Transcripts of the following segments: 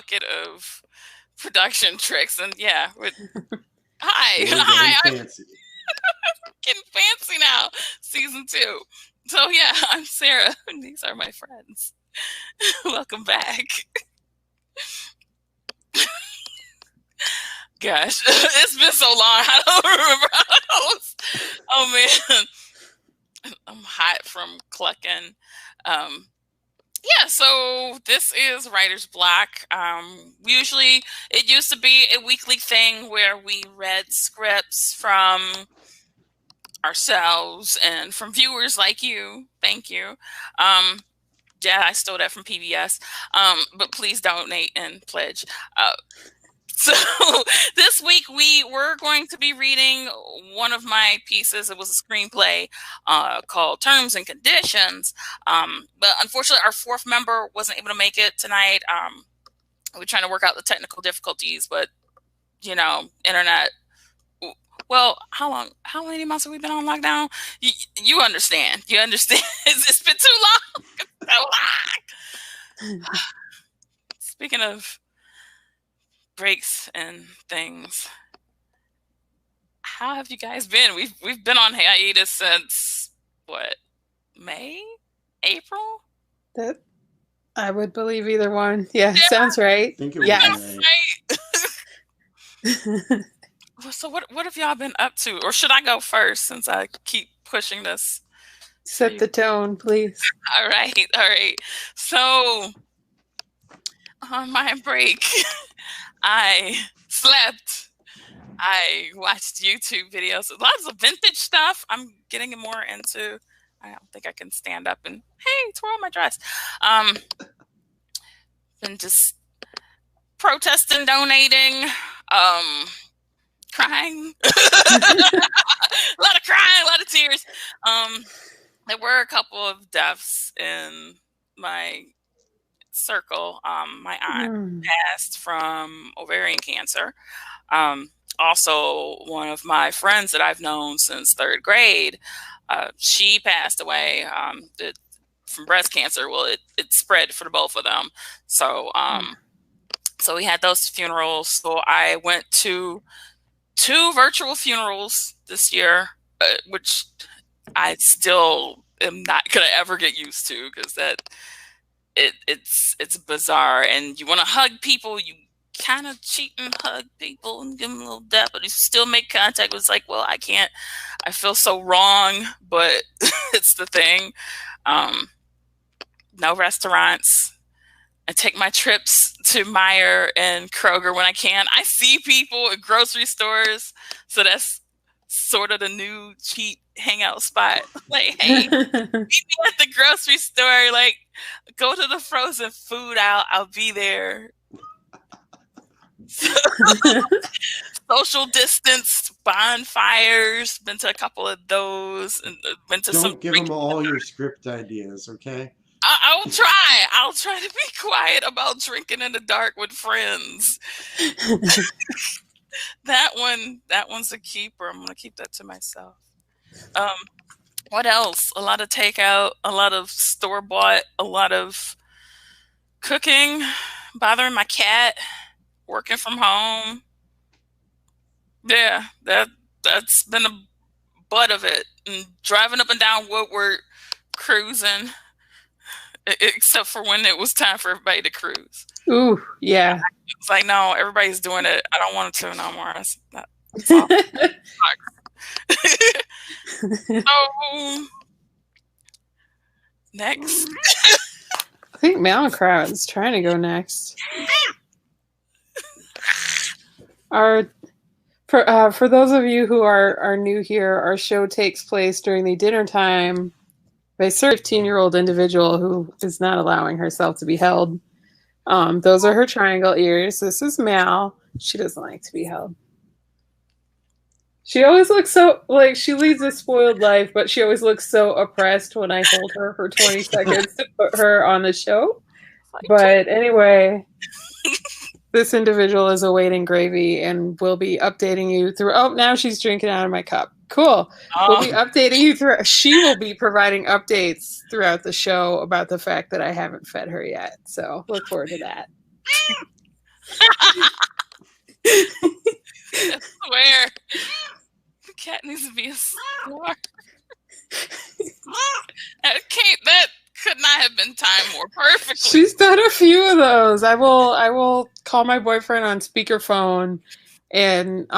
bucket of production tricks. And yeah, hi. Getting I'm fancy. getting fancy now. Season 2. So yeah, I'm Sarah. And these are my friends. Welcome back. Gosh, it's been so long. I don't remember how to host. Oh man, I'm hot from clucking. Yeah, so this is Writer's Block. Usually, it used to be a weekly thing where we read scripts from ourselves and from viewers like you. Thank you. Yeah, I stole that from PBS. But please donate and pledge. So this week we were going to be reading one of my pieces. It was a screenplay called Terms and Conditions. But unfortunately, our fourth member wasn't able to make it tonight. We're trying to work out the technical difficulties, but you know, internet. Well, how many months have we been on lockdown? You understand. You understand. It's been too long. Speaking of breaks and things, how have you guys been? We've been on hiatus since what, May, April? That I would believe either one. Yeah, sounds right. I think it was Yes. Right. So what have y'all been up to? Or should I go first since I keep pushing this? Set the tone, please. All right. So on my break, I slept. I watched YouTube videos, lots of vintage stuff. I'm getting more into. I don't think I can stand up and hey, twirl my dress. Been just protesting, donating, crying, a lot of crying, a lot of tears. There were a couple of deaths in my circle. My aunt passed from ovarian cancer. Also, one of my friends that I've known since 3rd grade, she passed away from breast cancer. Well, it spread for the both of them. So, so we had those funerals. So I went to 2 virtual funerals this year, which I still am not gonna ever get used to because it's bizarre. And you want to hug people, you kind of cheat and hug people and give them a little dap, but you still make contact. It's like, well, I can't. I feel so wrong, but it's the thing. No restaurants. I take my trips to Meijer and Kroger when I can. I see people at grocery stores, so that's sort of the new cheap hangout spot. Like, hey, meet me at the grocery store. Like, go to the frozen food aisle. I'll be there. Social distance bonfires. Been to a couple of those, and been to Don't give them all your script ideas, okay? I'll try. I'll try to be quiet about drinking in the dark with friends. That one's a keeper. I'm gonna keep that to myself. What else? A lot of takeout, a lot of store bought, a lot of cooking, bothering my cat, working from home. Yeah, that's been a butt of it. And driving up and down Woodward, cruising. Except for when it was time for everybody to cruise. Ooh, yeah. It's like, no, everybody's doing it. I don't want to no more. That's all. So, next. I think Mountain Crowd's trying to go next. For those of you who are new here, our show takes place during the dinner time by a 15-year-old individual who is not allowing herself to be held. Those are her triangle ears. This is Mal. She doesn't like to be held. She always looks so, like, she leads a spoiled life, but she always looks so oppressed when I hold her for 20 seconds to put her on the show. But anyway, this individual is awaiting gravy and will be updating you through. Oh, now she's drinking out of my cup. Cool. We'll be updating you through. She will be providing updates throughout the show about the fact that I haven't fed her yet. So look forward to that. I swear. The cat needs to be a star. That could not have been timed more perfectly. She's done a few of those. I will call my boyfriend on speakerphone, and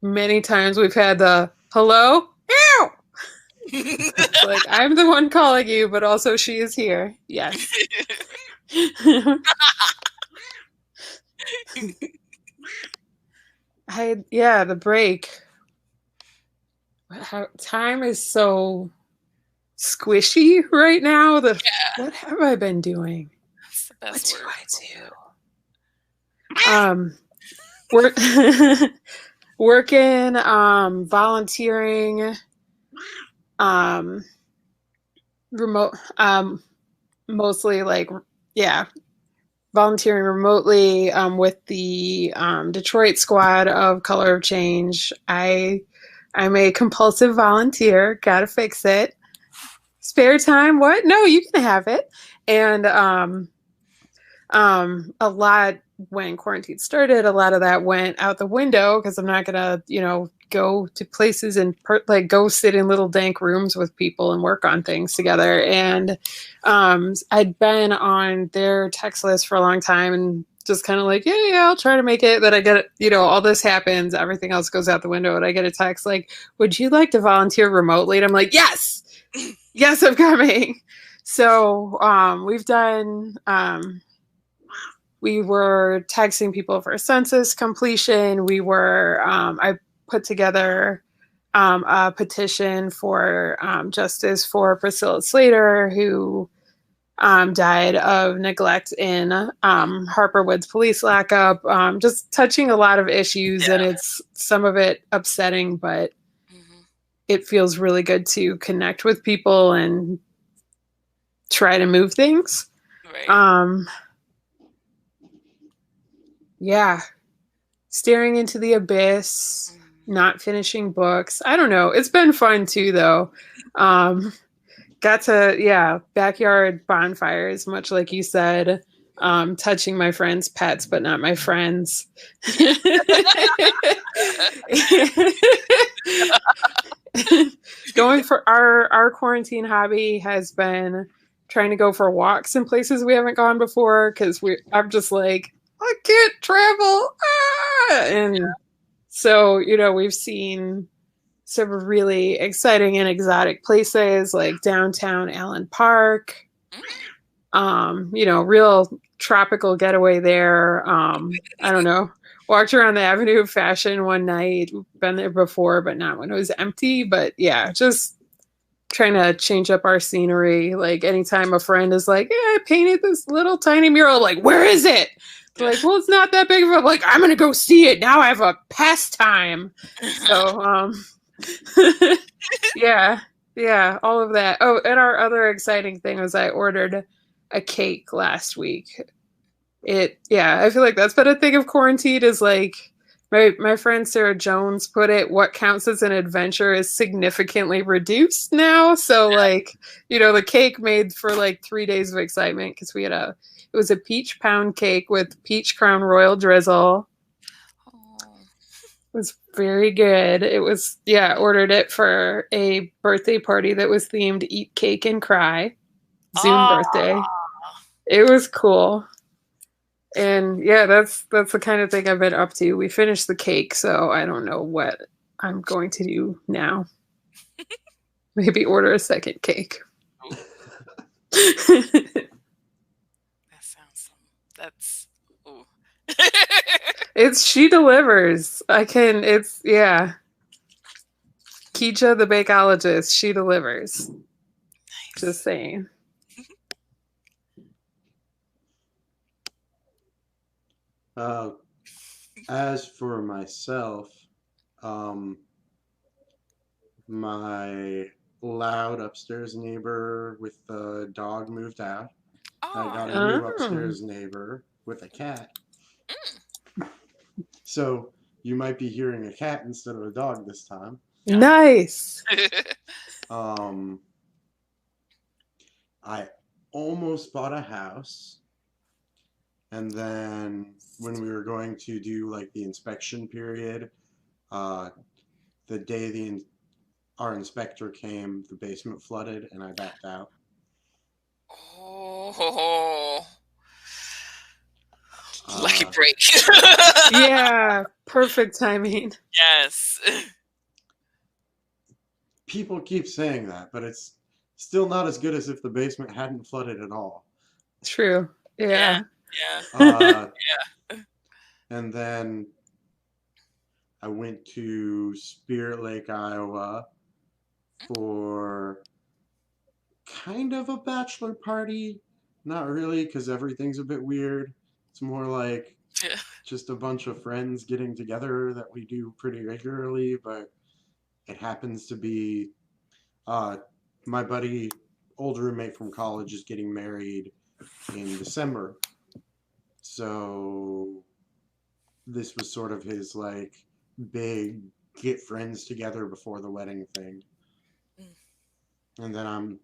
many times we've had the hello. Ew! It's like, I'm the one calling you, but also she is here. Yes. The break. Time is so squishy right now. What have I been doing? That's the best word. Working, volunteering, remote, mostly volunteering remotely with the Detroit squad of Color of Change. I'm a compulsive volunteer. Gotta fix it. Spare time? What? No, you can have it. And a lot, when quarantine started, a lot of that went out the window because I'm not gonna, go to places and go sit in little dank rooms with people and work on things together. And I'd been on their text list for a long time and just kind of like, yeah, I'll try to make it. But I get, all this happens, everything else goes out the window, and I get a text like, would you like to volunteer remotely? And I'm like, yes, I'm coming. So we've done, we were texting people for census completion. We were, I put together a petition for justice for Priscilla Slater, who died of neglect in Harper Woods police lockup. Just touching a lot of issues, and it's some of it upsetting, but it feels really good to connect with people and try to move things. Right. Staring into the abyss, not finishing books. I don't know. It's been fun too, though. Got to, backyard bonfires, much like you said, touching my friends' pets, but not my friends. Going for our quarantine hobby has been trying to go for walks in places we haven't gone before, because I'm just like, I can't travel. And so, we've seen some really exciting and exotic places like downtown Allen Park. Real tropical getaway there. I don't know. Walked around the Avenue of Fashion one night. Been there before, but not when it was empty. But yeah, just trying to change up our scenery. Like anytime a friend is like, I painted this little tiny mural, like, where is it? Like, well, it's not that big of a, like, I'm gonna go see it. Now I have a pastime. So yeah, all of that. Oh, and our other exciting thing was I ordered a cake last week. I feel like that's been a thing of quarantine, is like, my friend Sarah Jones put it, what counts as an adventure is significantly reduced now. So like, the cake made for like 3 days of excitement, because it was a peach pound cake with peach crown royal drizzle. It was very good. It was, ordered it for a birthday party that was themed Eat Cake and Cry. Zoom birthday. It was cool. And that's the kind of thing I've been up to. We finished the cake, so I don't know what I'm going to do now. Maybe order a second cake. That sounds, that's, ooh. She delivers. Keisha the bakeologist, she delivers. Nice. Just saying. As for myself, my loud upstairs neighbor with the dog moved out. I got a new upstairs neighbor with a cat. So you might be hearing a cat instead of a dog this time. Nice. I almost bought a house. And then when we were going to do like the inspection period, the day our inspector came, the basement flooded and I backed out. Oh, lucky break. Yeah, perfect timing. Yes. People keep saying that, but it's still not as good as if the basement hadn't flooded at all. True. Yeah. Yeah. And then I went to Spirit Lake, Iowa for kind of a bachelor party. Not really, because everything's a bit weird. It's more like just a bunch of friends getting together that we do pretty regularly, but it happens to be my buddy, old roommate from college, is getting married in December. So this was sort of his like big get friends together before the wedding thing. And then I'm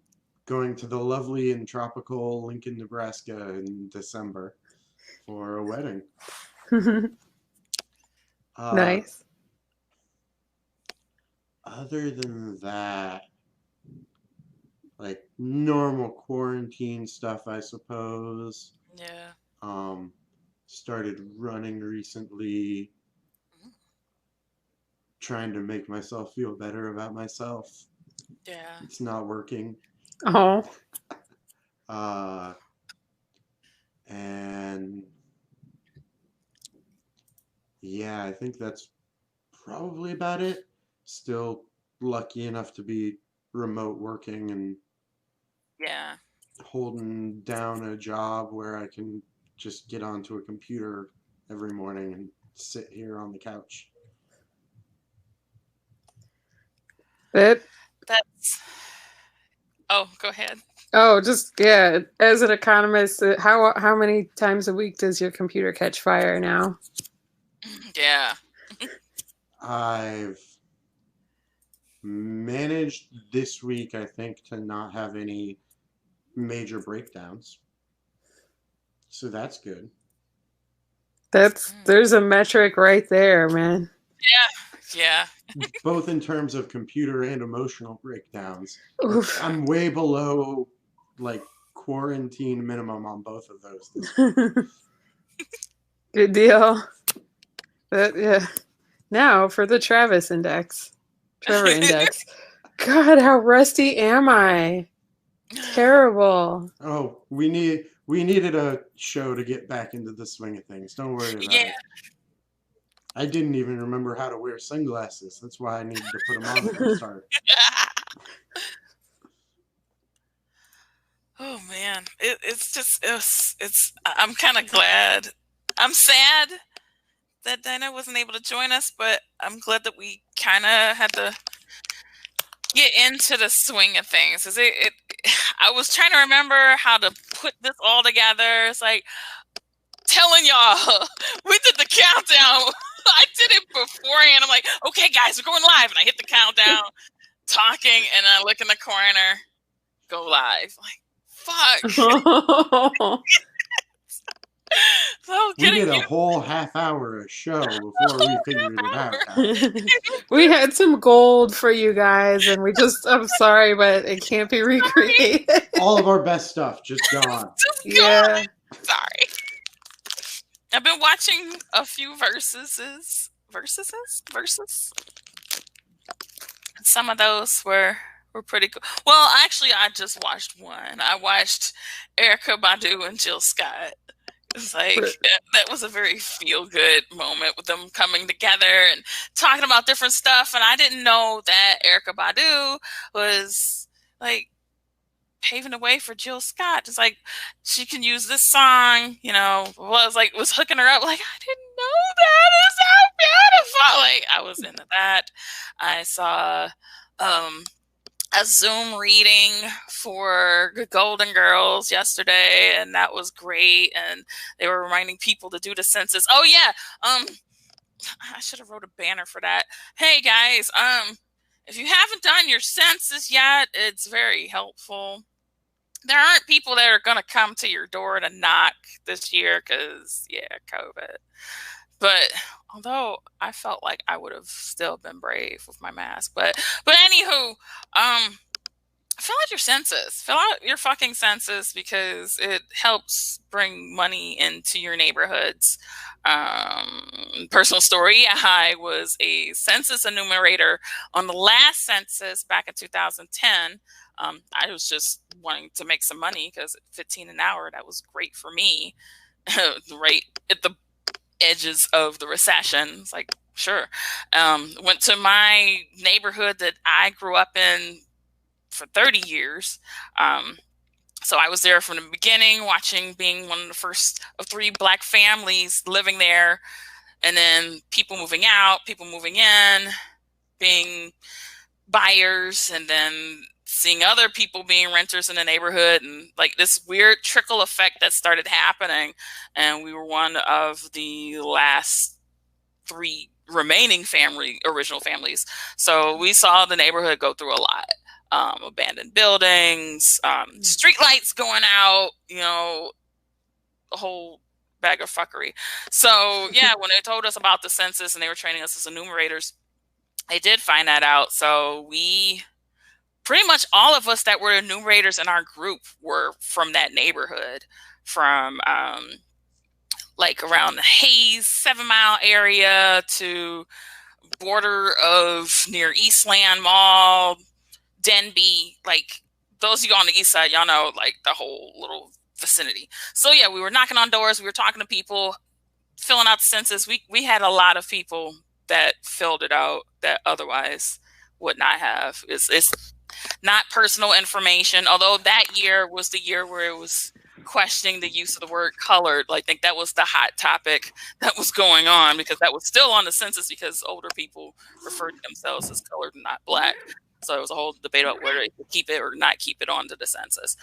going to the lovely and tropical Lincoln, Nebraska in December for a wedding. Nice. Other than that, like normal quarantine stuff, I suppose. Yeah. Started running recently, trying to make myself feel better about myself. Yeah. It's not working. Oh. And yeah, I think that's probably about it. Still lucky enough to be remote working and holding down a job where I can just get onto a computer every morning and sit here on the couch. That's. Oh, go ahead. Oh, just yeah. As an economist, how many times a week does your computer catch fire now? Yeah. I've managed this week, I think, to not have any major breakdowns. So that's good. There's a metric right there, man. Yeah. Both in terms of computer and emotional breakdowns. Oof. I'm way below like quarantine minimum on both of those. Good deal. Yeah. Now for the Trevor index. God, how rusty am I? Terrible. Oh, we needed a show to get back into the swing of things. Don't worry about it. I didn't even remember how to wear sunglasses. That's why I needed to put them on at the start. Oh man, it's. I'm kind of glad. I'm sad that Dinah wasn't able to join us, but I'm glad that we kind of had to get into the swing of things. Cause I was trying to remember how to put this all together. It's like telling y'all we did the countdown. I did it beforehand. I'm like, okay, guys, we're going live, and I hit the countdown, talking, and I look in the corner, go live. Like, fuck. So we did a whole half hour of show before we figured it out. We had some gold for you guys, and I'm sorry, but it can't be recreated. All of our best stuff just gone. Yeah. Sorry. I've been watching a few verses. Some of those were pretty cool. Well, actually, I just watched one. I watched Erykah Badu and Jill Scott. It's like that was a very feel-good moment with them coming together and talking about different stuff. And I didn't know that Erykah Badu was like paving the way for Jill Scott. It's like she can use this song, was hooking her up. Like, I didn't know that. It's so beautiful. Like, I was into that. I saw a Zoom reading for Golden Girls yesterday, and that was great. And they were reminding people to do the census. Oh yeah, I should have wrote a banner for that. Hey guys, if you haven't done your census yet, it's very helpful. there aren't people that are going to come to your door to knock this year because, yeah, COVID. But although I felt like I would have still been brave with my mask. But anywho, fill out your census. Fill out your fucking census because it helps bring money into your neighborhoods. Personal story, I was a census enumerator on the last census back in 2010. I was just wanting to make some money because at 15 an hour, that was great for me. Right at the edges of the recession. It's like, sure. Went to my neighborhood that I grew up in for 30 years. So I was there from the beginning, being one of the first of 3 Black families living there, and then people moving out, people moving in, being buyers, and then seeing other people being renters in the neighborhood, and like this weird trickle effect that started happening. And we were one of the last 3 remaining original families. So we saw the neighborhood go through a lot. Abandoned buildings, street lights going out, a whole bag of fuckery. So yeah, when they told us about the census and they were training us as enumerators, they did find that out. So we, pretty much all of us that were enumerators in our group were from that neighborhood, from like around the Hayes 7 Mile area to border of near Eastland Mall, Denby, like those of you on the east side, y'all know like the whole little vicinity. So yeah, we were knocking on doors, we were talking to people, filling out the census. We had a lot of people that filled it out that otherwise would not have. It's not personal information, although that year was the year where it was questioning the use of the word colored. I think that was the hot topic that was going on because that was still on the census because older people referred to themselves as colored and not Black. So it was a whole debate about whether they could keep it or not keep it onto the census.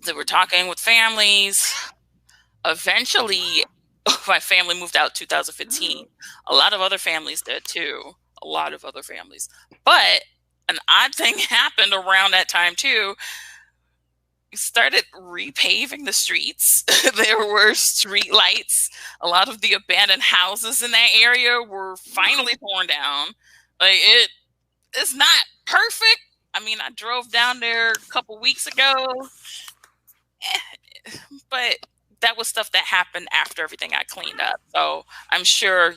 They were talking with families. Eventually, my family moved out 2015. A lot of other families did too. A lot of other families. But an odd thing happened around that time too. We started repaving the streets. There were street lights. A lot of the abandoned houses in that area were finally torn down. Like it's not perfect. I mean, I drove down there a couple weeks ago, but that was stuff that happened after everything got cleaned up. So I'm sure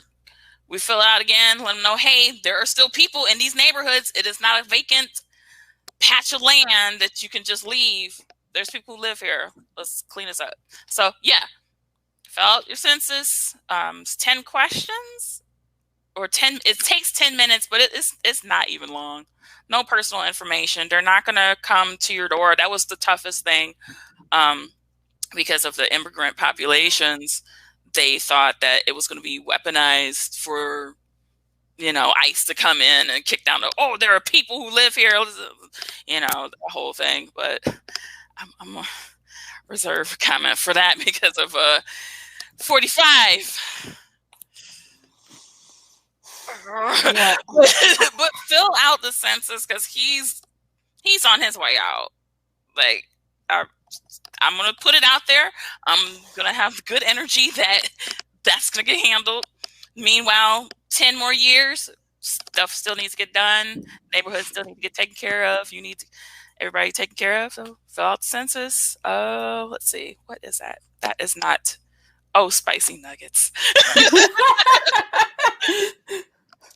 we fill it out again, let them know, hey, there are still people in these neighborhoods. It is not a vacant patch of land that you can just leave. There's people who live here. Let's clean this up. So yeah, fill out your census. It's 10 questions. Or 10, it takes 10 minutes, but it's not even long. No personal information. They're not going to come to your door. That was the toughest thing because of the immigrant populations. They thought that it was going to be weaponized for, ICE to come in and kick down there are people who live here, the whole thing. But I'm going to reserve a comment for that because of 45. Yeah. But fill out the census because he's on his way out. Like I'm gonna put it out there. I'm gonna have good energy that's gonna get handled. Meanwhile, 10 more years, stuff still needs to get done. Neighborhoods still need to get taken care of. You need everybody taken care of. So fill out the census. Let's see, what is that? That is not. Oh, spicy nuggets.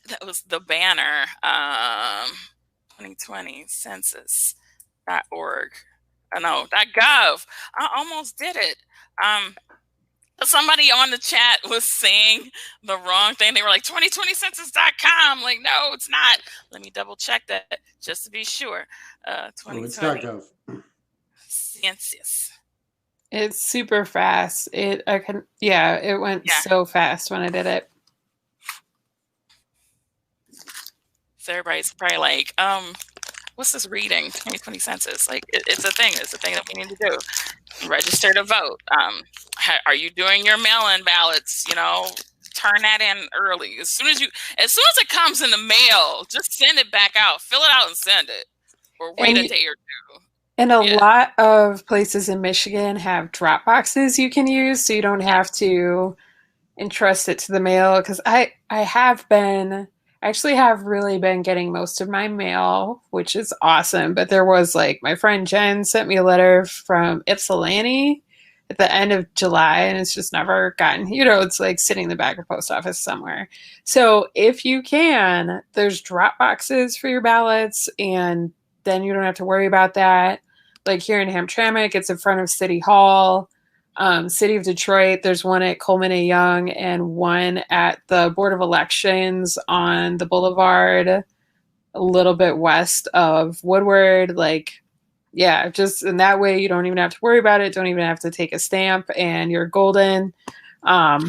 That was the banner. 2020 census.org. No, .gov. I almost did it. Somebody on the chat was saying the wrong thing. They were like 2020census.com. Like, no, it's not. Let me double check that just to be sure. 2020 it's .gov. Census. It's super fast. It went so fast when I did it. So everybody's probably like, what's this reading? 2020 census. Like, it's a thing. It's a thing that we need to do. Register to vote. Are you doing your mail-in ballots? Turn that in early. As soon as it comes in the mail, just send it back out. Fill it out and send it. Or wait a day or two. And a lot of places in Michigan have drop boxes you can use, so you don't have to entrust it to the mail. Because I actually have really been getting most of my mail, which is awesome. But there was like my friend Jen sent me a letter from Ypsilanti at the end of July, and it's just never gotten, it's like sitting in the back of the post office somewhere. So if you can, there's drop boxes for your ballots, and then you don't have to worry about that. Like here in Hamtramck, it's in front of City Hall. City of Detroit, there's one at Coleman A. Young and one at the Board of Elections on the Boulevard, a little bit west of Woodward. Just in that way, you don't even have to worry about it. Don't even have to take a stamp, and you're golden. Yeah.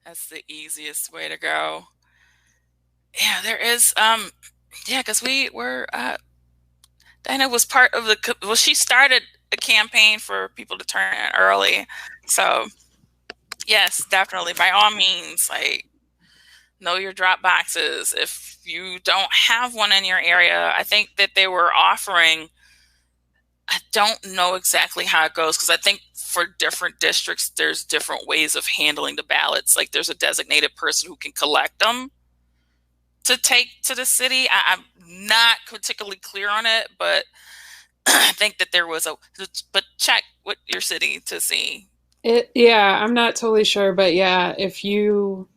That's the easiest way to go. Yeah, there is. Because Dinah was part of she started a campaign for people to turn in early. So, yes, definitely. By all means, know your drop boxes. If you don't have one in your area, I think that they were offering, I don't know exactly how it goes, because I think for different districts, there's different ways of handling the ballots. Like there's a designated person who can collect them to take to the city. I'm not particularly clear on it, but I think that there was but check with your city to see. I'm not totally sure, but yeah, if you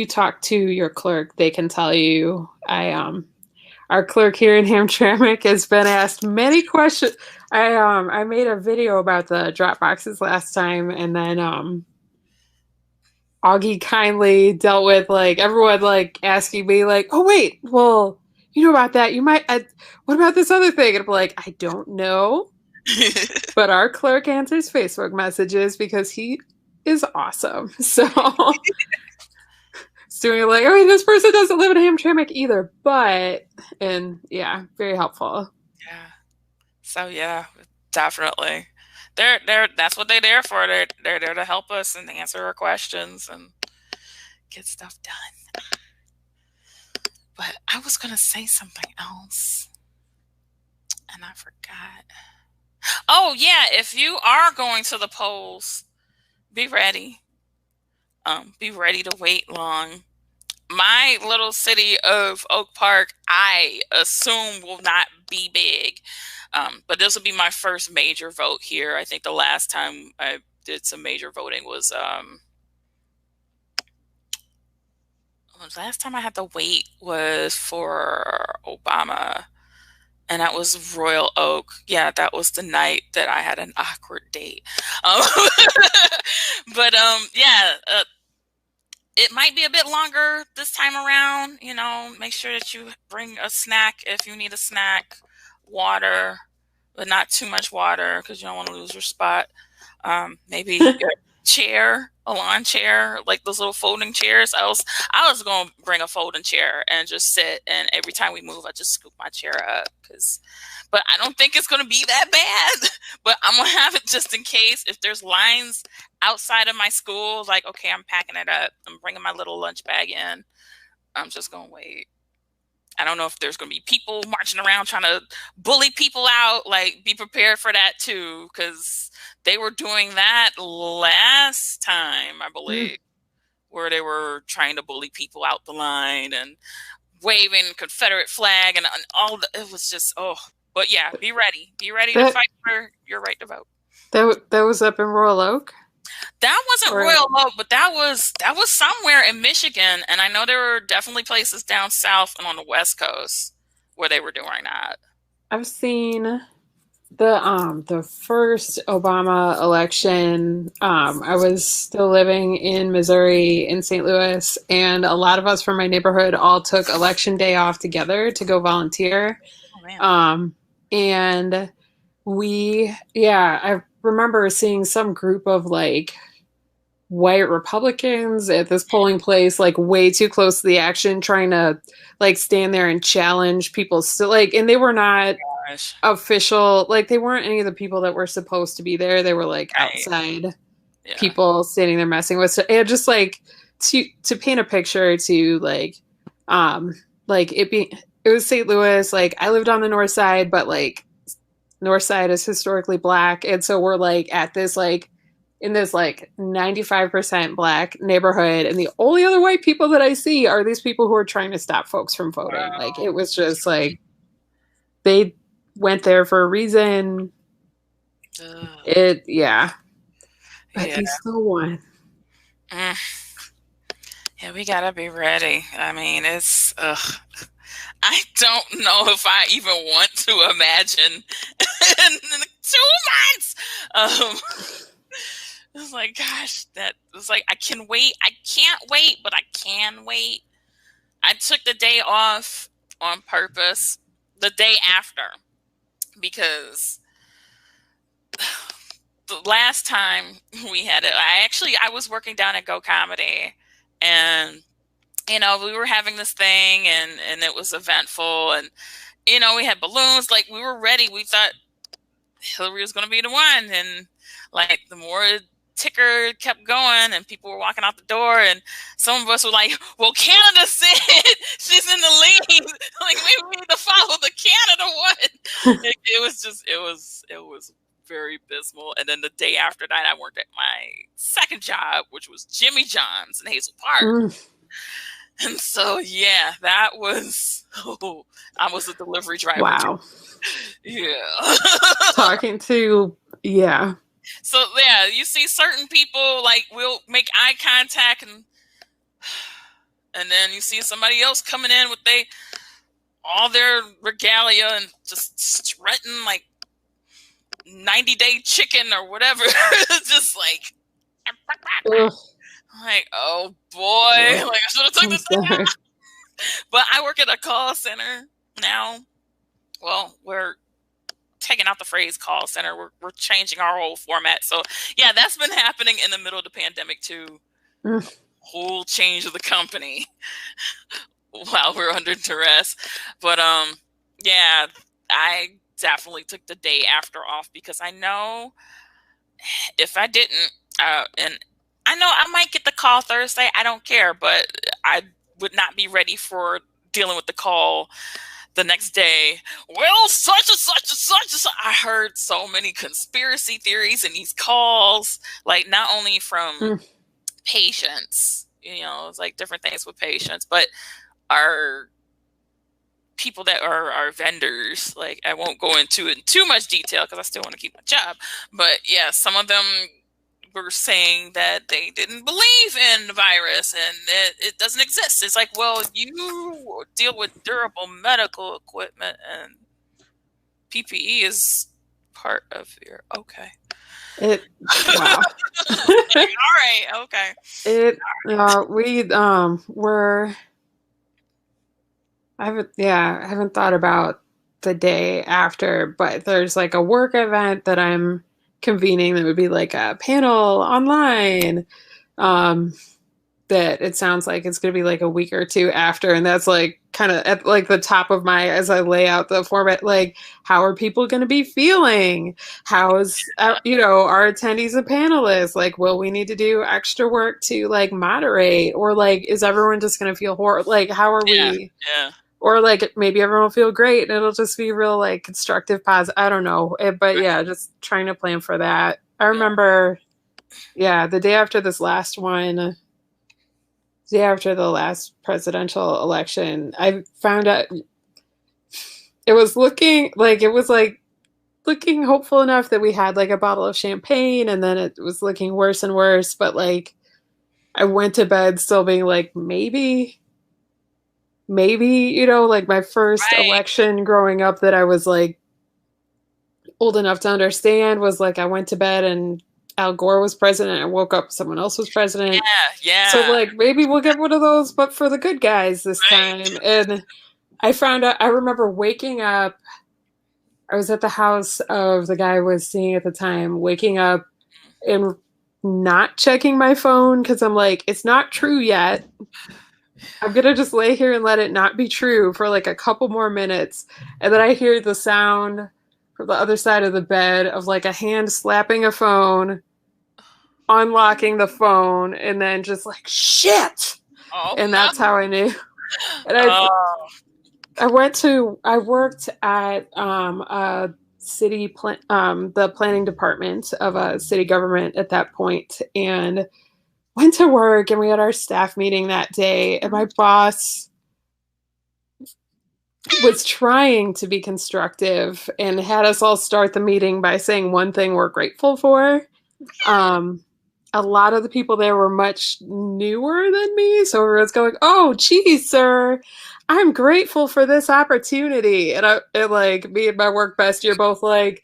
talk to your clerk, they can tell you. Our clerk here in Hamtramck has been asked many questions. I made a video about the drop boxes last time, and then Augie kindly dealt with everyone asking me oh wait, well, you know about that, you might what about this other thing? And I'm like, I don't know. But our clerk answers Facebook messages because he is awesome. So doing this person doesn't live in Hamtramck either, very helpful. Yeah. So yeah, definitely. That's what they're there for. They're there to help us and answer our questions and get stuff done. But I was gonna say something else, and I forgot. Oh yeah, if you are going to the polls, be ready. Be ready to wait long. My little city of Oak Park, I assume, will not be big. But this will be my first major vote here. I think the last time I did some major voting was last time I had to wait was for Obama, and that was Royal Oak. Yeah, that was the night that I had an awkward date. But it might be a bit longer this time around. Make sure that you bring a snack if you need a snack, water, but not too much water because you don't want to lose your spot. Maybe a chair, a lawn chair, like those little folding chairs. I was going to bring a folding chair and just sit, and every time we move, I just scoop my chair up but I don't think it's going to be that bad. But I'm going to have it just in case if there's lines outside of my school. Okay, I'm packing it up. I'm bringing my little lunch bag in. I'm just going to wait. I don't know if there's going to be people marching around trying to bully people out. Be prepared for that too, because they were doing that last time, I believe, where they were trying to bully people out the line and waving Confederate flag and all. It was just But yeah, be ready. Be ready to fight for your right to vote. That was up in Royal Oak? That wasn't Royal Oak, but that was somewhere in Michigan, and I know there were definitely places down south and on the West Coast where they were doing that. I've seen the first Obama election. I was still living in Missouri in St. Louis, and a lot of us from my neighborhood all took election day off together to go volunteer. And I remember seeing some group of white Republicans at this polling place, way too close to the action, trying to stand there and challenge people still, and they were not official, they weren't any of the people that were supposed to be there. They were outside people standing there messing with stuff. And just to paint a picture to it it was St. Louis. Like, I lived on the north side, but like north side is historically black, and so we're like at this like in this like 95% black neighborhood, and the only other white people that I see are these people who are trying to stop folks from voting. Wow. Like, it was just like they went there for a reason. But yeah. he still won. Yeah, we gotta be ready. I mean, it's I don't know if I even want to imagine in 2 months. It's like, gosh, that was like, I can't wait, but I can wait. I took the day off on purpose, the day after, because the last time we had it, I was working down at Go Comedy, and you know, we were having this thing, and it was eventful, and you know, we had balloons, like we were ready. We thought Hillary was going to be the one, and like the more ticker kept going, and people were walking out the door, and some of us were like, "Well, Canada said she's in the lead. Like, maybe we need to follow the Canada one." It was very abysmal. And then the day after that, I worked at my second job, which was Jimmy John's in Hazel Park. And so, yeah, that was, I was a delivery driver. Wow. Yeah. Talking to, yeah. So, yeah, you see certain people, like, will make eye contact, and then you see somebody else coming in with all their regalia and just strutting, like, 90-day chicken or whatever. Just like, like, oh boy, like I should have took this thing. But I work at a call center now. Well, we're taking out the phrase call center. We're changing our whole format. So yeah, that's been happening in the middle of the pandemic too. Whole change of the company while we're under duress. But yeah, I definitely took the day after off, because I know if I didn't, and I know I might get the call Thursday, I don't care, but I would not be ready for dealing with the call the next day. Well, such and such and such and such. I heard so many conspiracy theories in these calls, like not only from patients, you know, it's like different things with patients, but our people that are our vendors. Like, I won't go into it in too much detail because I still want to keep my job. But yeah, some of them were saying that they didn't believe in the virus and that it doesn't exist. It's like, well, you deal with durable medical equipment, and PPE is part of your Wow. All right, okay. I haven't thought about the day after, but there's like a work event that I'm convening that would be like a panel online, that it sounds like it's going to be like a week or two after. And that's like kind of at like the top of my, as I lay out the format, like, how are people going to be feeling? How's, our attendees and panelists, like, will we need to do extra work to like moderate, or like, is everyone just going to feel horrible? Like, how are we? Yeah. Or like, maybe everyone will feel great and it'll just be real like constructive, positive. I don't know. But yeah, just trying to plan for that. I remember, the day after this last one, day after the last presidential election, I found out it was looking hopeful enough that we had like a bottle of champagne, and then it was looking worse and worse. But like, I went to bed still being like, maybe, like my first election growing up that I was like old enough to understand was like, I went to bed and Al Gore was president. I woke up, someone else was president. Yeah. So like, maybe we'll get one of those, but for the good guys this time. And I found out, I remember waking up, I was at the house of the guy I was seeing at the time, waking up and not checking my phone because I'm like, it's not true yet. I'm going to just lay here and let it not be true for like a couple more minutes. And then I hear the sound from the other side of the bed of like a hand slapping a phone, unlocking the phone, and then just like, shit. And that's how I knew. And I worked at a city the planning department of a city government at that point, and went to work, and we had our staff meeting that day, and my boss was trying to be constructive and had us all start the meeting by saying one thing we're grateful for. A lot of the people there were much newer than me, so everyone's going, "Oh, geez, sir, I'm grateful for this opportunity." And like me and my work bestie are both like,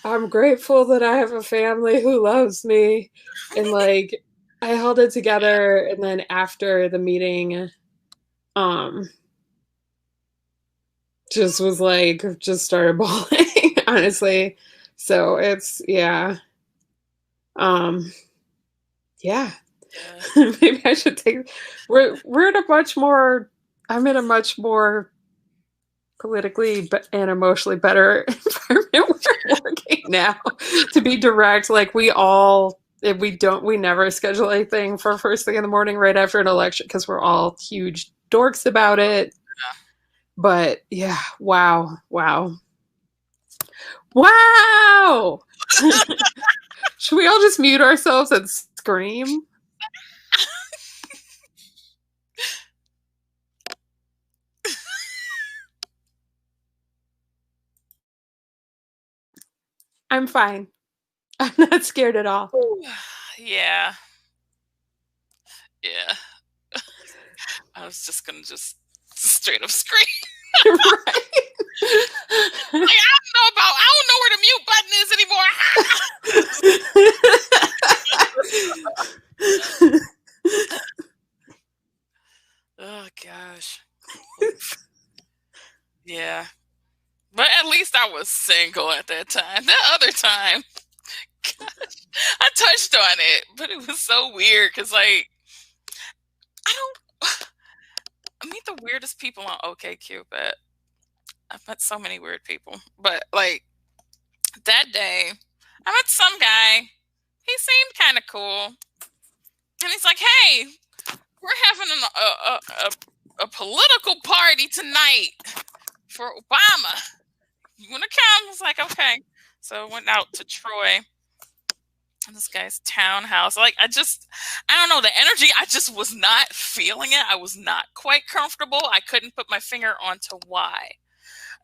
"I'm grateful that I have a family who loves me," and like I held it together. And then after the meeting, just was like, just started bawling, honestly. So it's yeah. Yeah. Maybe I should take. We're in a much more. I'm in a much more politically and emotionally better environment we're working now. To be direct, like we never schedule anything for first thing in the morning right after an election because we're all huge dorks about it. But yeah, wow. Should we all just mute ourselves and scream? I'm fine. I'm not scared at all. Yeah. I was just gonna straight up scream. Right? Like, I don't know where the mute button is anymore. Oh gosh. Yeah. But at least I was single at that time. That other time, gosh, I touched on it, but it was so weird because, like, I meet the weirdest people on OkCupid. I've met so many weird people, but like that day, I met some guy. He seemed kind of cool, and he's like, "Hey, we're having a political party tonight for Obama. You want to come?" I was like, "Okay." So I went out to Troy, this guy's townhouse. Like, I don't know, the energy, I just was not feeling it. I was not quite comfortable. I couldn't put my finger onto why.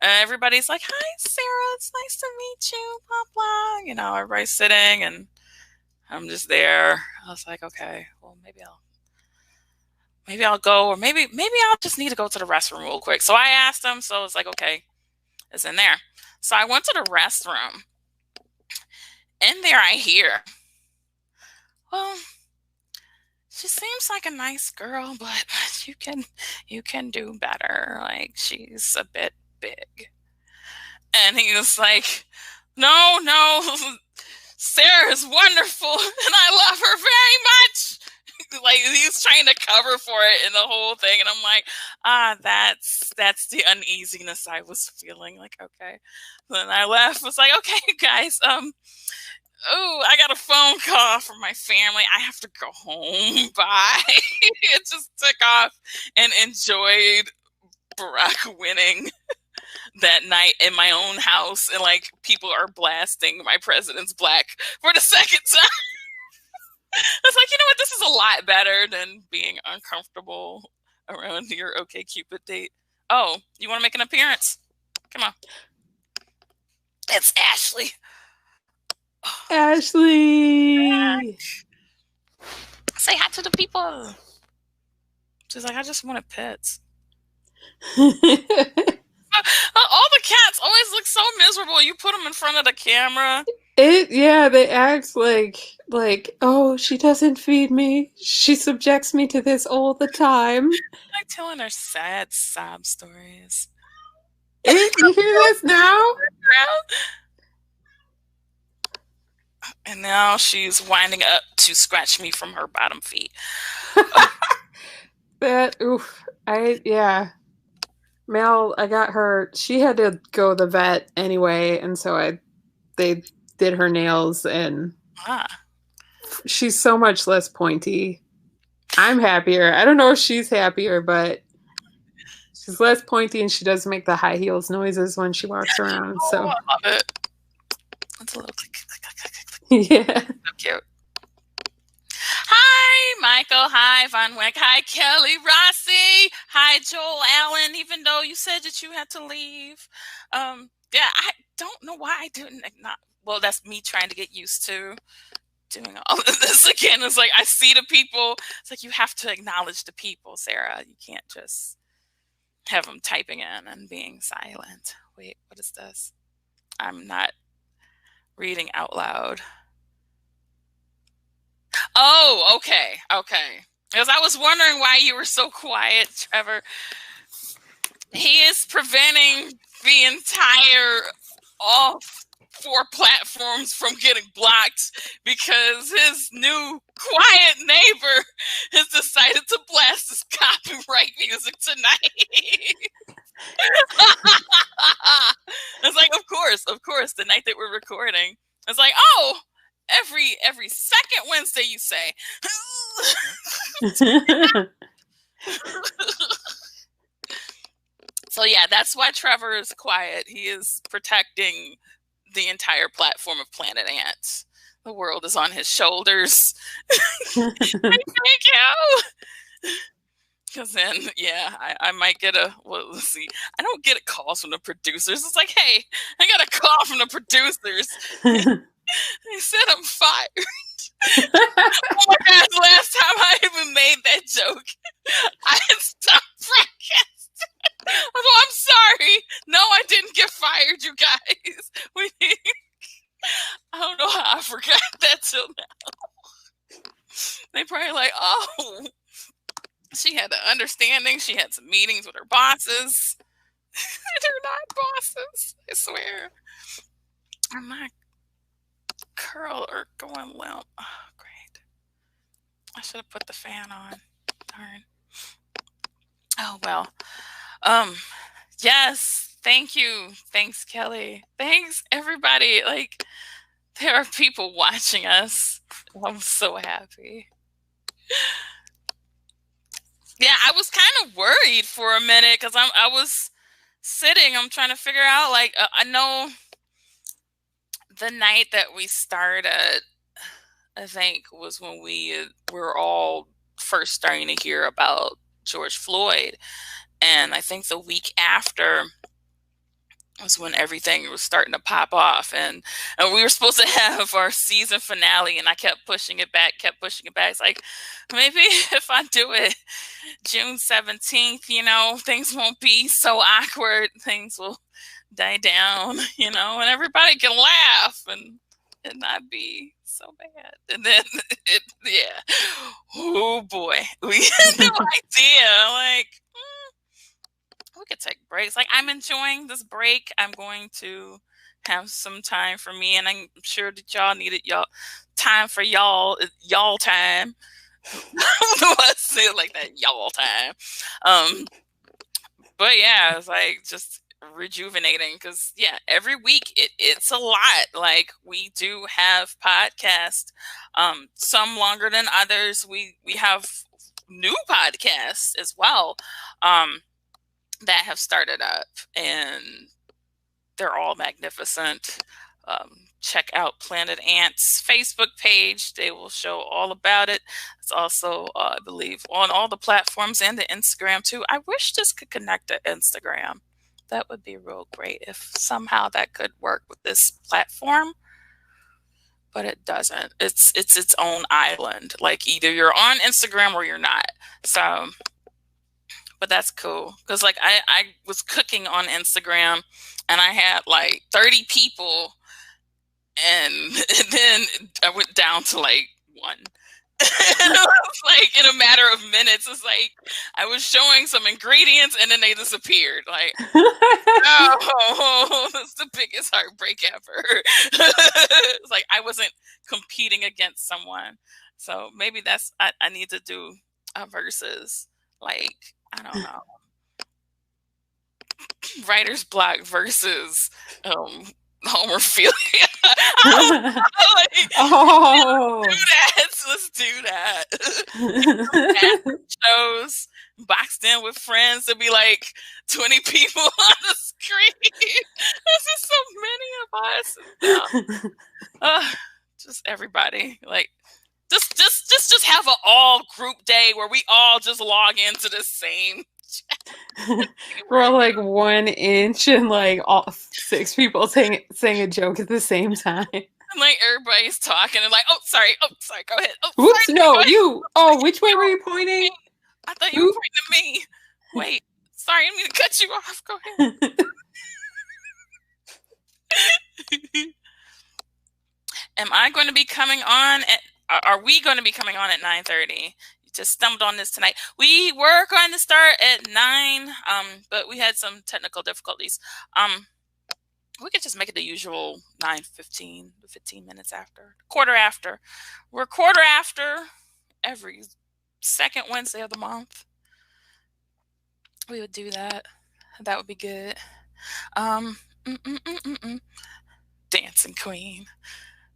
And everybody's like, "Hi, Sarah, it's nice to meet you, blah, blah." You know, everybody's sitting, and I'm just there. I was like, okay, well, maybe I'll go, or maybe I'll just need to go to the restroom real quick. So I asked him, so it's like, okay, it's in there. So I went to the restroom. In there, I hear, "Well, she seems like a nice girl, but you can do better. Like, she's a bit big." And he was like, No, Sarah's wonderful, and I love her very much." Like, he's trying to cover for it in the whole thing, and I'm like, that's the uneasiness I was feeling. Like, okay. Then I left. Was like, "Okay, guys, I got a phone call from my family. I have to go home. Bye." It just took off and enjoyed Barack winning that night in my own house, and like people are blasting "My President's Black" for the second time. It's like, you know what? This is a lot better than being uncomfortable around your OkCupid date. Oh, you want to make an appearance? Come on. It's Ashley. Ashley. Say hi to the people. She's like, "I just wanted pets." All the cats always look so miserable. You put them in front of the camera. They act like, "Oh, she doesn't feed me. She subjects me to this all the time." Like telling her sad sob stories. You hear this now? And now she's winding up to scratch me from her bottom feet. Mel, I got her. She had to go to the vet anyway, and so they did her nails, and she's so much less pointy. I'm happier. I don't know if she's happier, but She's less pointy, and she does make the high heels noises when she walks around. So I love it. It's a little click, click, click, click, click. Yeah. So cute. Hi, Michael. Hi, Von Wick. Hi, Kelly Rossi. Hi, Joel Allen. Even though you said that you had to leave, yeah, I don't know why I didn't. Well, that's me trying to get used to doing all of this again. It's like I see the people. It's like you have to acknowledge the people, Sarah. You can't just have them typing in and being silent. Wait, what is this? I'm not reading out loud. Oh, okay. Because I was wondering why you were so quiet, Trevor. He is preventing the entire all 4 platforms from getting blocked because his new quiet neighbor has decided to blast his copyright music tonight. It's like, of course, the night that we're recording. It's like, oh, every second Wednesday you say. So yeah, that's why Trevor is quiet. He is protecting the entire platform of Planet Ant. The world is on his shoulders. Thank you. Because then, yeah, I might get well, let's see. I don't get a call from the producers. It's like, hey, I got a call from the producers. They said I'm fired. Oh my gosh, last time I even made that joke, I had stopped broadcasting. Oh, I'm sorry. No, I didn't get fired, you guys. I don't know how I forgot that till now. They probably like, oh, she had the understanding. She had some meetings with her bosses. They're not bosses, I swear. My curl are going limp. Oh, great. I should have put the fan on. Darn. Oh, well. Yes. Thank you. Thanks, Kelly. Thanks, everybody. Like, there are people watching us. I'm so happy. Yeah, I was kind of worried for a minute because I was sitting. I'm trying to figure out, like, I know the night that we started, I think, was when we were all first starting to hear about George Floyd. And I think the week after was when everything was starting to pop off. And we were supposed to have our season finale, and I kept pushing it back. It's like, maybe if I do it June 17th, you know, things won't be so awkward. Things will die down, you know, and everybody can laugh and it not be so bad. And then, oh boy, we had no idea. Like, we could take breaks. Like, I'm enjoying this break. I'm going to have some time for me, and I'm sure that y'all needed time for y'all time. I don't know why I say it like that, y'all time. But yeah, it's like just rejuvenating because yeah, every week it's a lot. Like, we do have podcasts, some longer than others. We have new podcasts as well. That have started up, and they're all magnificent. Check out Planet Ant's Facebook page. They will show all about it. It's also, I believe, on all the platforms and the Instagram too. I wish this could connect to Instagram. That would be real great if somehow that could work with this platform. But it doesn't. It's its own island. Like, either you're on Instagram or you're not. So, but that's cool because like I was cooking on Instagram and I had like 30 people, and then I went down to like 1. And it was like in a matter of minutes. It's like I was showing some ingredients and then they disappeared. Like, oh, that's the biggest heartbreak ever. It's like I wasn't competing against someone. So maybe that's I need to do a versus, like, I don't know, writer's block versus homophilia. Like, oh, let's do that. shows, boxed in with friends. There'd be like 20 people on the screen. There's just so many of us. Just everybody. Like, just have an all group day where we all just log into the same chat. We're like 1 inch and like all 6 people saying a joke at the same time. And like everybody's talking and like, oh sorry, go ahead. Oh, Whoops, sorry, no, go ahead. you. Oh, which way were you pointing? I thought you were pointing at me. Wait, sorry, I didn't mean to cut you off. Go ahead. Am I going to be coming on are we going to be coming on at 9:30? Just stumbled on this tonight. We were going to start at 9, but we had some technical difficulties. We could just make it the usual 9:15, 15 minutes after, quarter after. We're quarter after every second Wednesday of the month. We would do that. That would be good. Dancing Queen.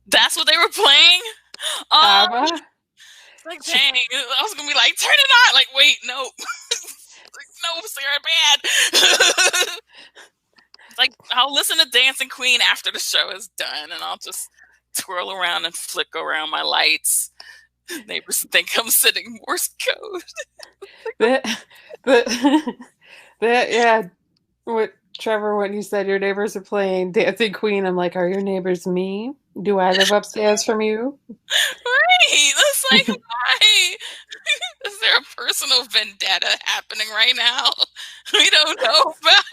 That's what they were playing? Abba? Like, dang, I was gonna be like, turn it on. Like, wait, no. Like, no, Sarah, bad. Like, I'll listen to Dancing Queen after the show is done, and I'll just twirl around and flick around my lights. Neighbors think I'm sitting Morse code. Yeah. What, Trevor, when you said your neighbors are playing Dancing Queen, I'm like, are your neighbors me? Do I live upstairs from you? Right. That's like, why? Is there a personal vendetta happening right now we don't know about?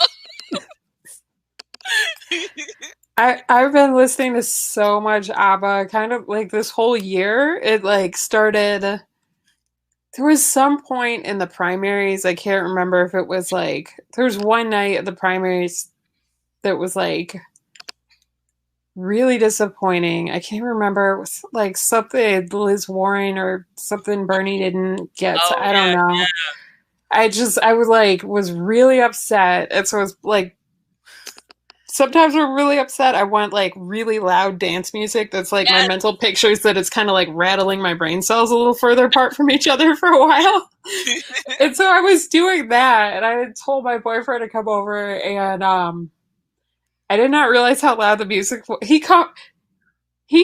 I've been listening to so much Abba kind of like this whole year. It like started, there was some point in the primaries, I can't remember if it was like, there was one night of the primaries that was like really disappointing. I can't remember. It was like something Liz Warren or something Bernie didn't get. Oh, I don't know. Yeah. I was really upset. And so it was like, sometimes we're really upset. I want like really loud dance music that's like my mental pictures that it's kind of like rattling my brain cells a little further apart from each other for a while. And so I was doing that, and I had told my boyfriend to come over, and I did not realize how loud the music was. He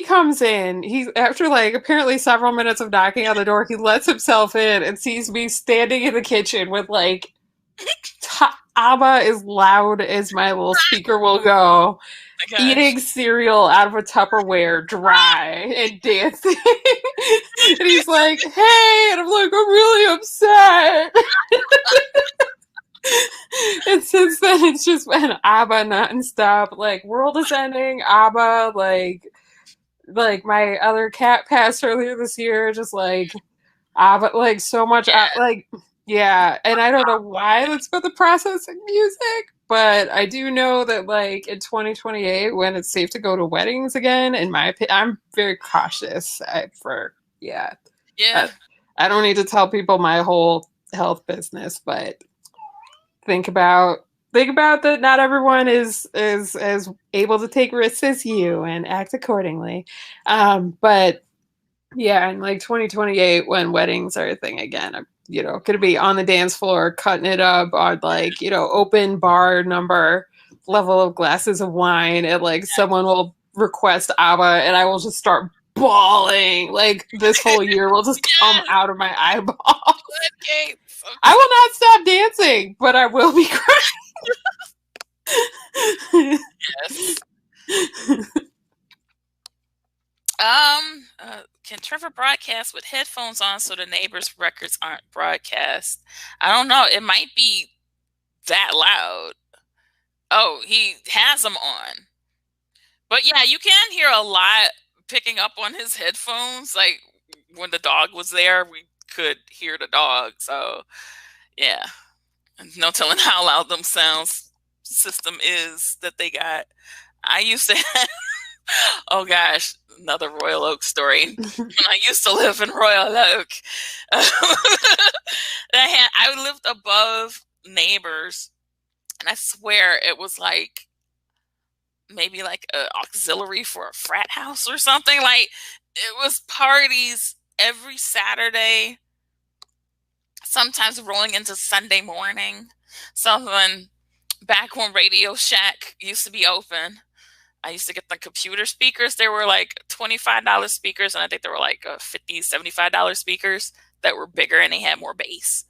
comes in. He's after like apparently several minutes of knocking on the door. He lets himself in and sees me standing in the kitchen with like Abba as loud as my little speaker will go, eating cereal out of a Tupperware, dry and dancing. And he's like, "Hey," and I'm like, "I'm really upset." And since then, it's just been Abba nonstop. Like, world is ending. Abba, like my other cat passed earlier this year. Just like Abba, like so much. Like, yeah. And I don't know why that's about the processing music, but I do know that like in 2028, when it's safe to go to weddings again, in my opinion, I'm very cautious. I don't need to tell people my whole health business, but think about that not everyone is as able to take risks as you and act accordingly. But yeah, in like 2028, when weddings are a thing again, I'm going to be on the dance floor cutting it up on like, open bar number level of glasses of wine, and like someone will request Abba and I will just start bawling. Like this whole year will just come out of my eyeballs. I will not stop dancing, but I will be crying. Yes. Can Trevor broadcast with headphones on so the neighbors' records aren't broadcast? I don't know. It might be that loud. Oh, he has them on. But yeah, you can hear a lot picking up on his headphones. Like when the dog was there, we could hear the dog. So yeah, no telling how loud them sounds system is that they got. I used to have, oh gosh, another Royal Oak story. When I used to live in Royal Oak, I lived above neighbors, and I swear it was like maybe like an auxiliary for a frat house or something. Like it was parties every Saturday sometimes rolling into Sunday morning. So back when Radio Shack used to be open, I used to get the computer speakers. They were like $25 speakers, and I think they were like $50, $75 speakers that were bigger and they had more bass.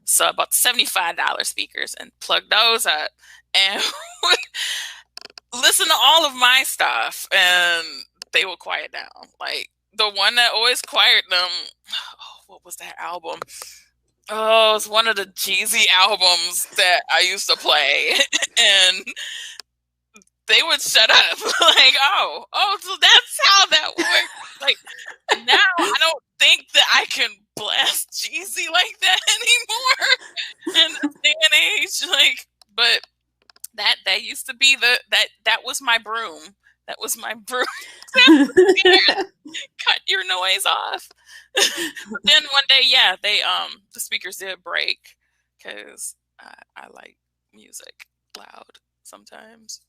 So I bought the $75 speakers and plugged those up and listen to all of my stuff, and they will quiet down. Like the one that always quieted them, oh, what was that album? Oh, it's one of the Jeezy albums that I used to play. And they would shut up. Like, oh, so that's how that works. Like, now I don't think that I can blast Jeezy like that anymore in this day and age. Like, but that used to be that was my broom. That was my broom. Cut your noise off. But then one day, yeah, they the speakers did break because I like music loud sometimes.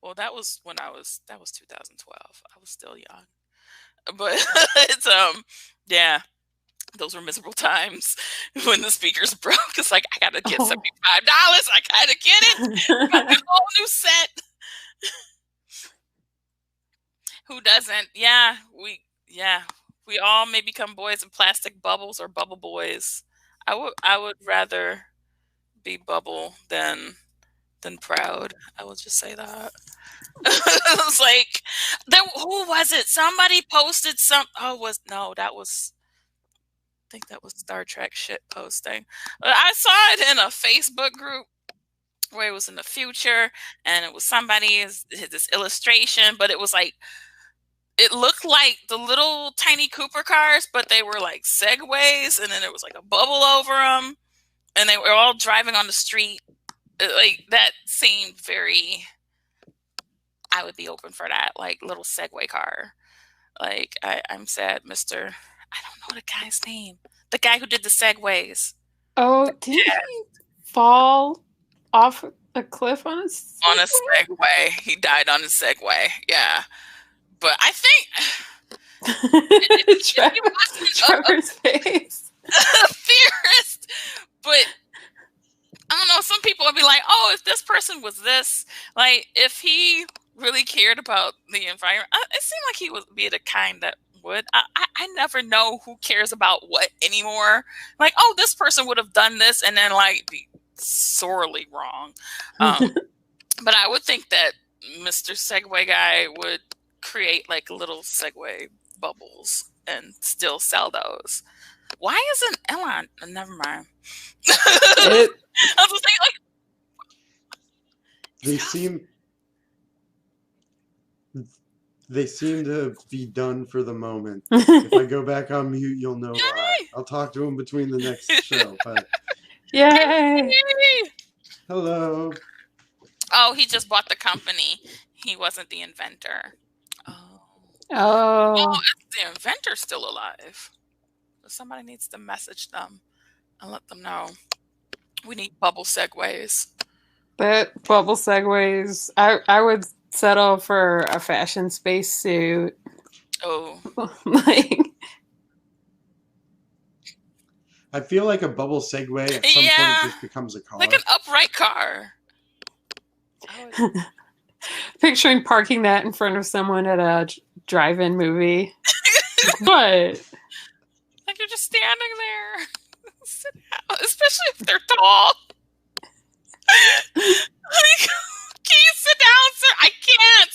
Well, that was 2012. I was still young, but it's yeah, those were miserable times when the speakers broke. It's like I gotta get $75. I gotta get it. Got a whole new set. Who doesn't? Yeah, we all may become boys in plastic bubbles or bubble boys. I would rather be bubble than proud. I will just say that. It was like, who was it? Somebody posted some. That was. I think that was Star Trek shit posting. I saw it in a Facebook group where it was in the future, and it was somebody's this illustration, but it was like it looked like the little tiny Cooper cars, but they were like Segways, and then there was like a bubble over them, and they were all driving on the street. Like that seemed very. I would be open for that, like little Segway car. Like I'm sad, Mr. I don't know the guy's name. The guy who did the Segways. Oh, did he fall off a cliff on a Segway? On a Segway. He died on a Segway. Yeah, but I think Trevor's face. A theorist, but. I don't know. Some people would be like, "Oh, if this person was this, like, if he really cared about the environment, it seemed like he would be the kind that would." I never know who cares about what anymore. Like, oh, this person would have done this, and then like be sorely wrong. But I would think that Mr. Segway guy would create like little Segway bubbles and still sell those. Why isn't Elon? Never mind. I was saying, like, they seem to be done for the moment. If I go back on mute, you'll know why. I'll talk to him between the next show. But yay! Hello. Oh, he just bought the company. He wasn't the inventor. Oh. Well, if the inventor's still alive, somebody needs to message them and let them know. We need bubble Segways. But bubble Segways, I would settle for a fashion spacesuit. Oh. Like, I feel like a bubble Segway at some point just becomes a car. Like an upright car. Picturing parking that in front of someone at a drive-in movie. What? Like you're just standing there. Sit down, especially if they're tall. Like, can you sit down, sir? I can't.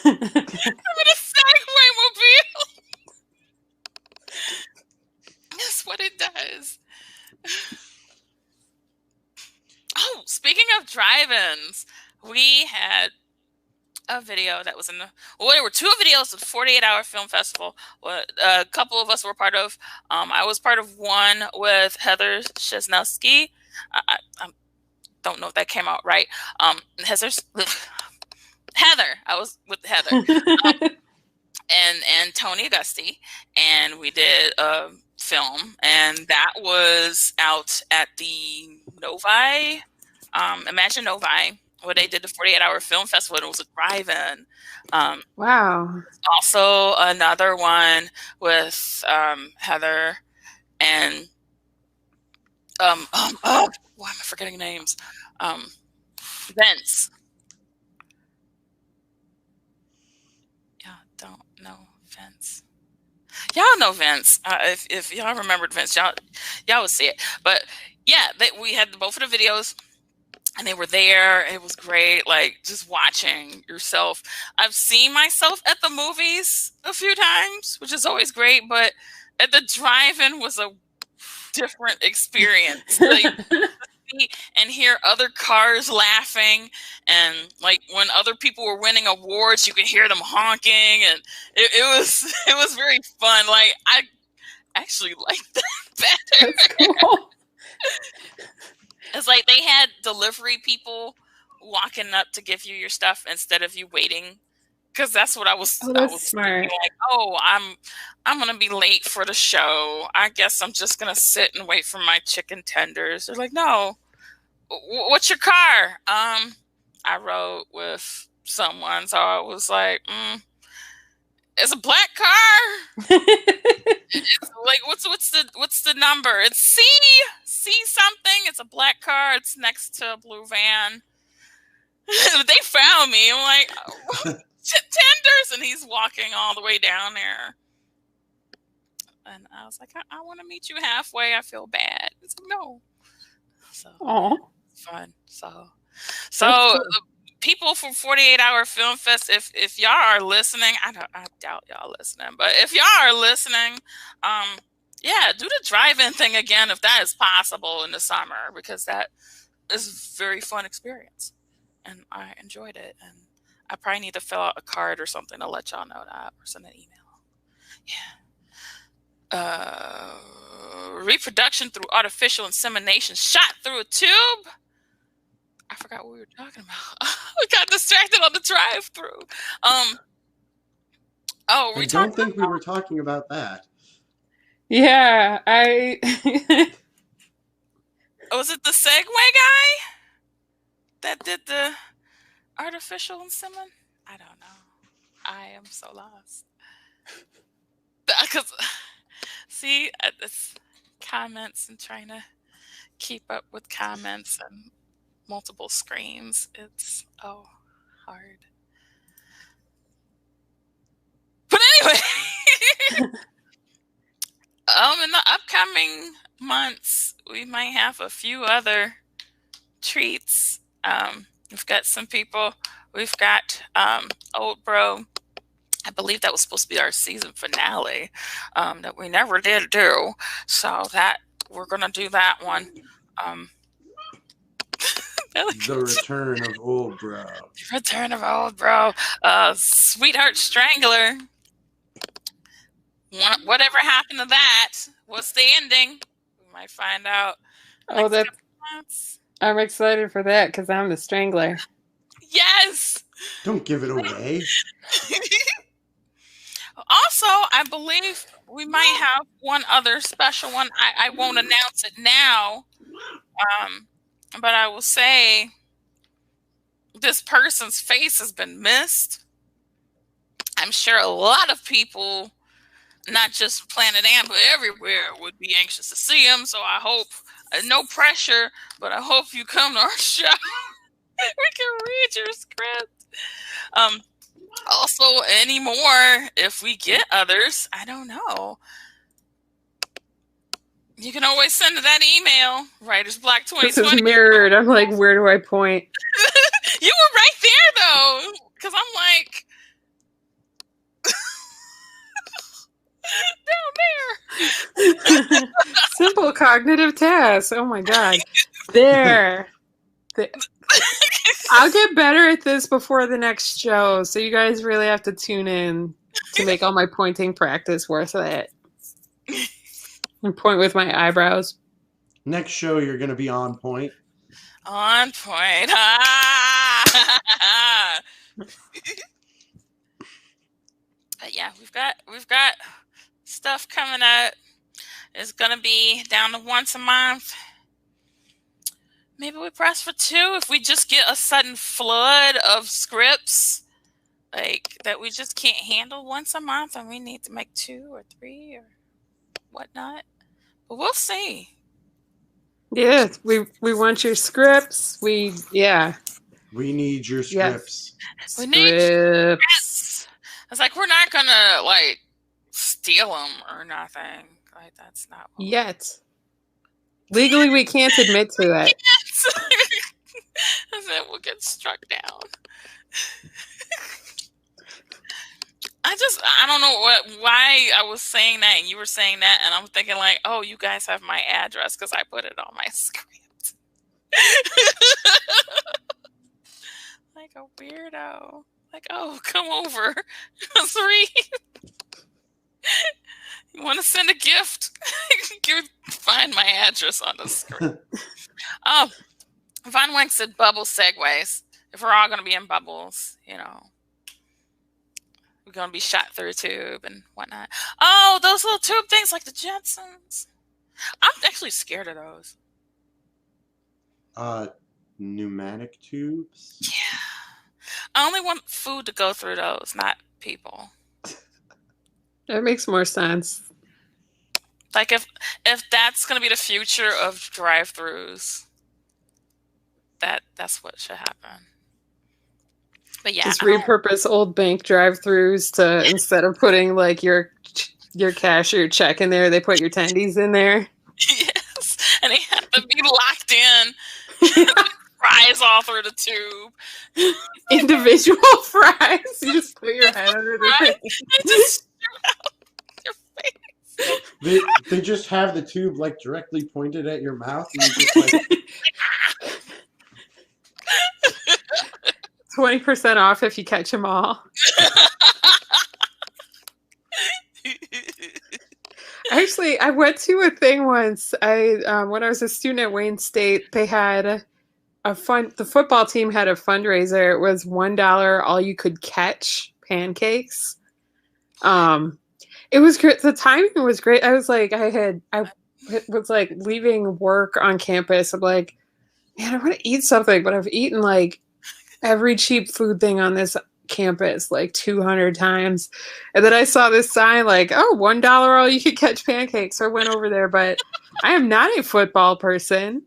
I'm in a Segway mobile. That's what it does. Oh, speaking of drive-ins, we had a video that was in the. Well, there were two videos of the 48-hour film festival. A couple of us were part of. I was part of one with Heather Chesnowski. I don't know if that came out right. Heather. I was with Heather and Tony Augusti, and we did a film, and that was out at the Novi, Imagine Novi, where they did the 48-hour film festival, and it was a drive-in. Wow. Also another one with Heather and Oh, why am I forgetting names? Vince. Y'all don't know Vince. Y'all know Vince. If y'all remembered Vince, y'all would see it. But yeah, we had both of the videos, and they were there. It was great, like just watching yourself. I've seen myself at the movies a few times, which is always great, but at the drive-in was a different experience. Like, and hear other cars laughing, and like when other people were winning awards, you could hear them honking, and it was very fun. Like, I actually liked that better. That's cool. It's like they had delivery people walking up to give you your stuff instead of you waiting, because that's what I was. Oh, I that's was smart. thinking, like, oh, I'm gonna be late for the show. I guess I'm just gonna sit and wait for my chicken tenders. They're like, no. What's your car? I rode with someone, so I was like, it's a black car. It's like, what's the number? It's C something. It's a black car. It's next to a blue van. They found me. I'm like, tenders, and he's walking all the way down there. And I was like, I want to meet you halfway. I feel bad. It's like, no. So fun. So cool. People from 48 Hour Film Fest, if y'all are listening, I doubt y'all listening, but if y'all are listening, yeah, do the drive-in thing again if that is possible in the summer, because that is a very fun experience, and I enjoyed it. And I probably need to fill out a card or something to let y'all know that, or send an email. Yeah. Reproduction through artificial insemination shot through a tube. I forgot what we were talking about. We got distracted on the drive-through. Oh, I don't think we were talking about that. Yeah, Was it the Segway guy that did the artificial insemination? I don't know. I am so lost. Because, see, it's comments and trying to keep up with comments and multiple screens. It's hard. But anyway, in the upcoming months, we might have a few other treats. We've got some people. We've got Old Bro. I believe that was supposed to be our season finale, that we never did do. So that we're gonna do that one. The return of Old Bro. Return of Old Bro. Sweetheart Strangler. Whatever happened to that? What's the ending? We might find out. Oh, I'm excited for that because I'm the Strangler. Yes. Don't give it away. Also, I believe we might have one other special one. I won't announce it now, but I will say this person's face has been missed. I'm sure a lot of people, not just Planet Ant, but everywhere, would be anxious to see him. So I hope, no pressure, but I hope you come to our show. We can read your script. Also, any more, if we get others, I don't know. You can always send that email, writersblock2020. This is mirrored. I'm like, where do I point? You were right there, though, because I'm like, down there. Simple cognitive tasks. Oh my god. There. I'll get better at this before the next show, so you guys really have to tune in to make all my pointing practice worth it. And point with my eyebrows. Next show, you're going to be on point. On point. But yeah, we've got stuff coming up. It's gonna be down to once a month. Maybe we press for 2 if we just get a sudden flood of scripts, like that we just can't handle once a month, and we need to make 2 or 3 or whatnot. But we'll see. Yeah, we want your scripts. We need your scripts. We need Scripts. It's like, we're not gonna like steal them or nothing. Like, that's not what Yet. Legally, we can't admit to it. And then we'll get struck down. I don't know why I was saying that and you were saying that, and I'm thinking like, oh, you guys have my address because I put it on my script. Like a weirdo. Like, oh, come over. Let's read. You want to send a gift? You find my address on the screen. Oh, Von Wank said bubble segues. If we're all going to be in bubbles, you know, we're going to be shot through a tube and whatnot. Oh, those little tube things like the Jetsons. I'm actually scared of those. Pneumatic tubes? Yeah. I only want food to go through those, not people. That makes more sense. Like, if that's going to be the future of drive-thrus, that's what should happen. But yeah, just repurpose old bank drive-thrus to, instead of putting like your cash or your check in there, they put your tendies in there. Yes, and they have to be locked in. Fries all through the tube. Individual fries. You just put your head under the thing. They just shoot out your face. They just have the tube like directly pointed at your mouth, and you just like 20% off if you catch them all. Actually, I went to a thing once. When I was a student at Wayne State, they had the football team had a fundraiser. It was $1 all you could catch pancakes. It was great. The timing was great. I was like, I was like leaving work on campus. I'm like, man, I want to eat something, but I've eaten like every cheap food thing on this campus like 200 times. And then I saw this sign like, oh, $1 all you could catch pancakes. So I went over there, but I am not a football person.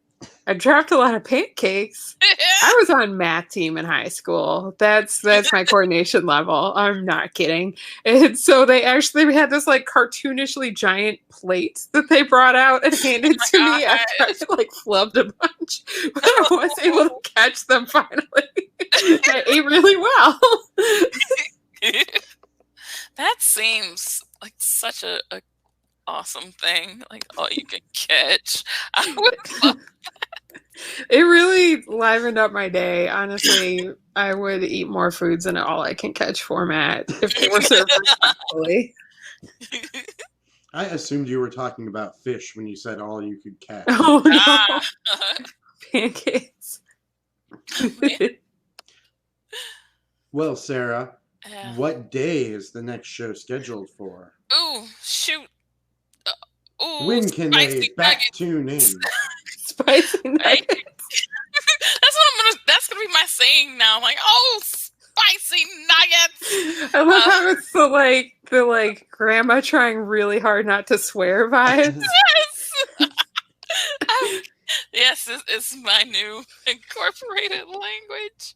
I dropped a lot of pancakes. I was on math team in high school. That's my coordination level. I'm not kidding. And so they actually had this like cartoonishly giant plate that they brought out and handed to me after I like flubbed a bunch. But I was able to catch them finally. I ate really well. That seems like such a awesome thing. Like, all you can catch. I would love that. It really livened up my day. Honestly, I would eat more foods in an all I can catch format if they were served respectfully. I assumed you were talking about fish when you said all you could catch. Oh no. Pancakes. Well, Sarah, what day is the next show scheduled for? Ooh, shoot. Ooh, when can they back tune in? Spicy nuggets. That's gonna be my saying now. I'm like, oh, spicy nuggets. I love how it's the grandma trying really hard not to swear vibes. Yes, it's my new incorporated language.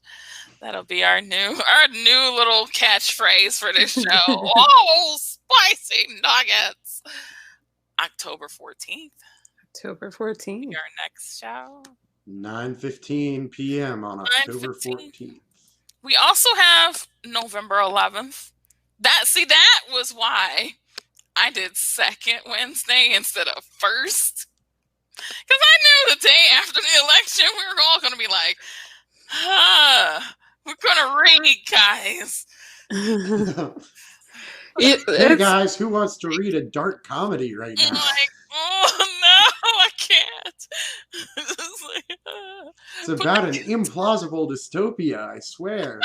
That'll be our new little catchphrase for this show. Oh, spicy nuggets. October 14th. October 14th. Our next show. 9:15 p.m. on October 14th. We also have November 11th. That was why I did second Wednesday instead of first. Because I knew the day after the election, we were all going to be like, we're going to read, guys. Hey, guys, who wants to read a dark comedy right now? Like, oh, no, I can't. It's about an implausible dystopia, I swear.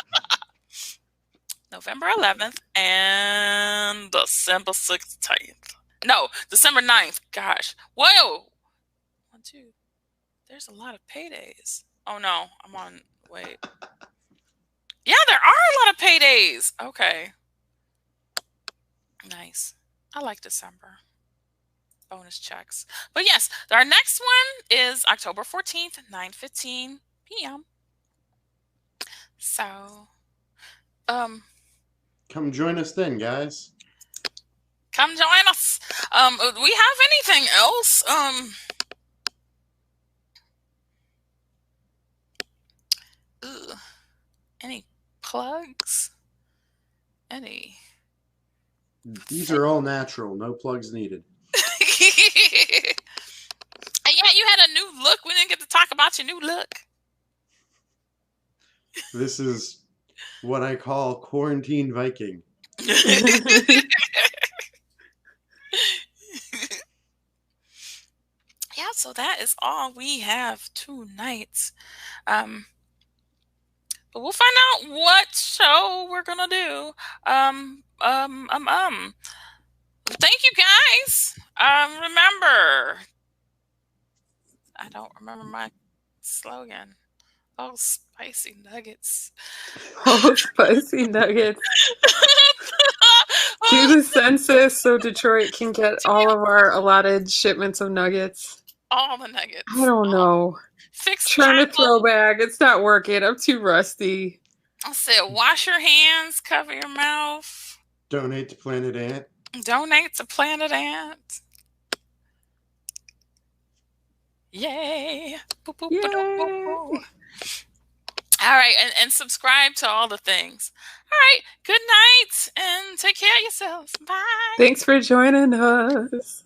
November 11th and December 16th. No, December 9th. Gosh. Whoa. 1, 2. There's a lot of paydays. Oh, no. I'm on. Wait. Yeah, there are a lot of paydays. Okay. Nice. I like December. bonus checks. But yes, our next one is October 14th, 9:15 p.m. So, come join us then, guys. come join us. Do we have anything else? Any plugs? Any? These are all natural. No plugs needed. Yeah, you had a new look. We didn't get to talk about your new look. This is what I call quarantine Viking. Yeah, so that is all we have tonight. But we'll find out what show we're gonna do. Thank you guys. Remember, I don't remember my slogan. Oh, spicy nuggets. Oh, spicy nuggets. Do the census so Detroit can get all of our allotted shipments of nuggets. All the nuggets. I don't know. Trying to throw back. It's not working. I'm too rusty. I said, wash your hands, cover your mouth. Donate to Planet Ant. Donate to Planet Ant. Yay. Boop, boop, Yay. Boop, boop. All right, and subscribe to all the things. All right, good night, and take care of yourselves. Bye. Thanks for joining us.